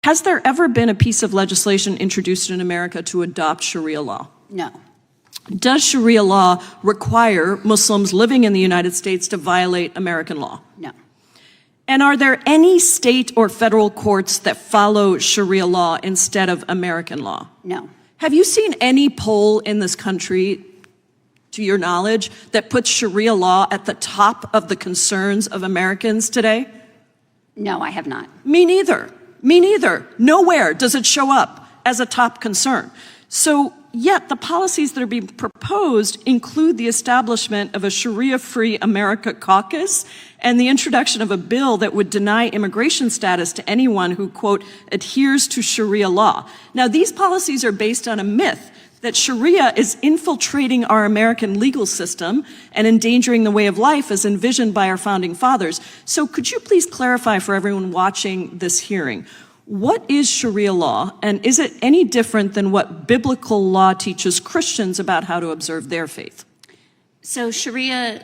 Has there ever been a piece of legislation introduced in America to adopt Sharia law? No. Does Sharia law require Muslims living in the United States to violate American law? No. And are there any state or federal courts that follow Sharia law instead of American law? No. Have you seen any poll in this country, to your knowledge, that puts Sharia law at the top of the concerns of Americans today? No, I have not. Me neither. Me neither. Nowhere does it show up as a top concern. So, yet the policies that are being proposed include the establishment of a Sharia-free America caucus and the introduction of a bill that would deny immigration status to anyone who, quote, adheres to Sharia law. Now, these policies are based on a myth that Sharia is infiltrating our American legal system and endangering the way of life as envisioned by our founding fathers. So could you please clarify for everyone watching this hearing, what is Sharia law, and is it any different than what biblical law teaches Christians about how to observe their faith? So Sharia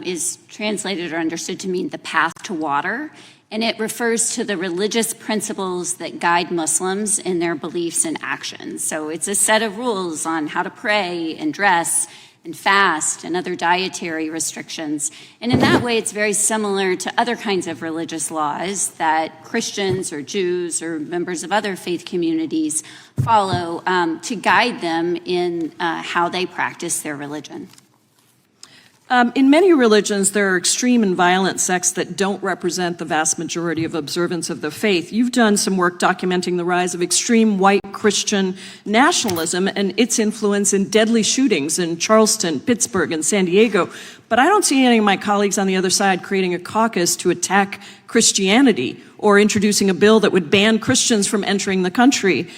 is translated or understood to mean the path to water, and it refers to the religious principles that guide Muslims in their beliefs and actions. So it's a set of rules on how to pray and dress and fast and other dietary restrictions. And in that way, it's very similar to other kinds of religious laws that Christians or Jews or members of other faith communities follow to guide them in how they practice their religion. In many religions, there are extreme and violent sects that don't represent the vast majority of observance of the faith. You've done some work documenting the rise of extreme white Christian nationalism and its influence in deadly shootings in Charleston, Pittsburgh, and San Diego. But I don't see any of my colleagues on the other side creating a caucus to attack Christianity or introducing a bill that would ban Christians from entering the country.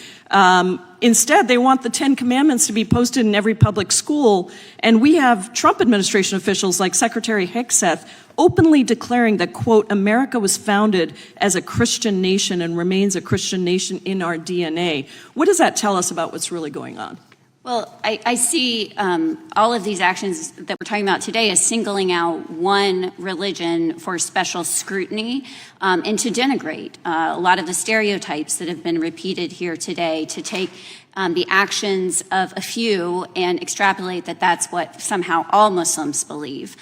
Instead, they want the 10 Commandments to be posted in every public school, and we have Trump administration officials like Secretary Hegseth openly declaring that, quote, America was founded as a Christian nation and remains a Christian nation in our DNA. What does that tell us about what's really going on? Well, I see all of these actions that we're talking about today as singling out one religion for special scrutiny and to denigrate a lot of the stereotypes that have been repeated here today, to take the actions of a few and extrapolate that that's what somehow all Muslims believe.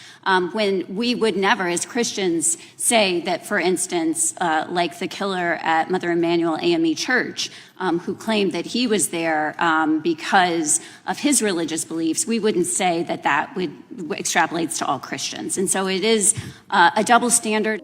When we would never, as Christians, say that, for instance, like the killer at Mother Emanuel AME Church, who claimed that he was there because of his religious beliefs, we wouldn't say that that extrapolates to all Christians. And so it is a double standard.